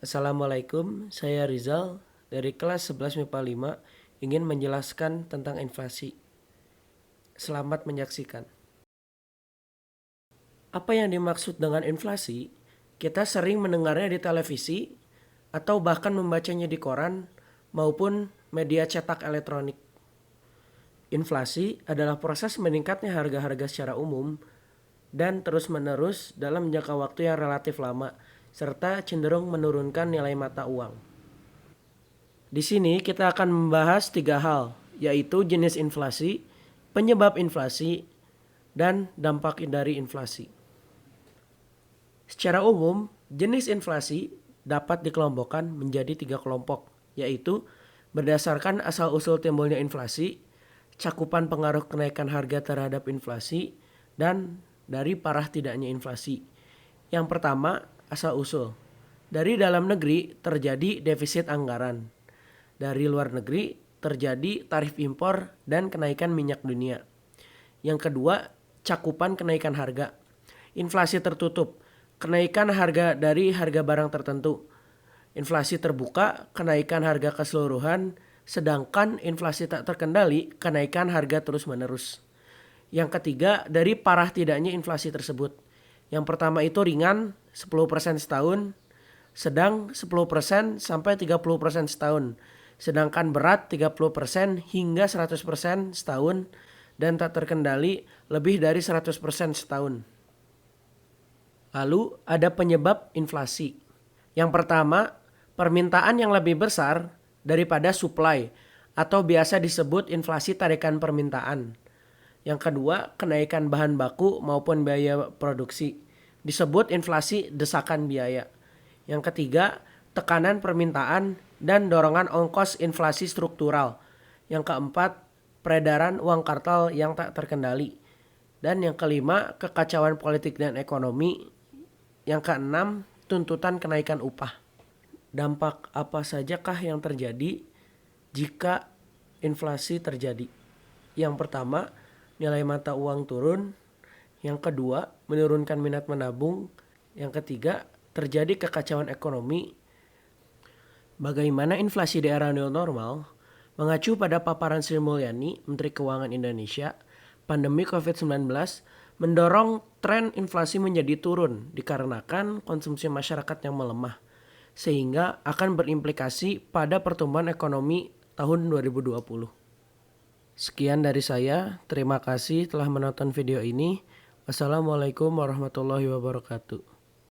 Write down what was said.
Assalamualaikum, saya Rizal dari kelas 11 MIPA 5 ingin menjelaskan tentang inflasi. Selamat menyaksikan. Apa yang dimaksud dengan inflasi? Kita sering mendengarnya di televisi atau bahkan membacanya di koran maupun media cetak elektronik. Inflasi adalah proses meningkatnya harga-harga secara umum dan terus-menerus dalam jangka waktu yang relatif lama, serta cenderung menurunkan nilai mata uang. Di sini kita akan membahas 3 hal, yaitu jenis inflasi, penyebab inflasi, dan dampak dari inflasi. Secara umum, jenis inflasi dapat dikelompokkan menjadi 3 kelompok, yaitu berdasarkan asal-usul timbulnya inflasi, cakupan pengaruh kenaikan harga terhadap inflasi, dan dari parah tidaknya inflasi. Yang pertama, asal-usul. Dari dalam negeri terjadi defisit anggaran. Dari luar negeri terjadi tarif impor dan kenaikan minyak dunia. Yang kedua, cakupan kenaikan harga. Inflasi tertutup, kenaikan harga dari harga barang tertentu. Inflasi terbuka, kenaikan harga keseluruhan, sedangkan inflasi tak terkendali, kenaikan harga terus-menerus. Yang ketiga, dari parah tidaknya inflasi tersebut. Yang pertama itu ringan, 10% setahun, sedang 10% sampai 30% setahun. Sedangkan berat 30% hingga 100% setahun dan tak terkendali lebih dari 100% setahun. Lalu ada penyebab inflasi. Yang pertama, permintaan yang lebih besar daripada supply atau biasa disebut inflasi tarikan permintaan. Yang kedua, kenaikan bahan baku maupun biaya produksi. Disebut inflasi desakan biaya. Yang ketiga, tekanan permintaan dan dorongan ongkos inflasi struktural. Yang keempat, peredaran uang kartal yang tak terkendali. Dan yang kelima, kekacauan politik dan ekonomi. Yang keenam, tuntutan kenaikan upah. Dampak apa sajakah yang terjadi jika inflasi terjadi? Yang pertama, nilai mata uang turun. Yang kedua, menurunkan minat menabung. Yang ketiga, terjadi kekacauan ekonomi. Bagaimana inflasi di era new normal? Mengacu pada paparan Sri Mulyani, Menteri Keuangan Indonesia, pandemi COVID-19 mendorong tren inflasi menjadi turun dikarenakan konsumsi masyarakat yang melemah, sehingga akan berimplikasi pada pertumbuhan ekonomi tahun 2020. Sekian dari saya, terima kasih telah menonton video ini. Wassalamualaikum warahmatullahi wabarakatuh.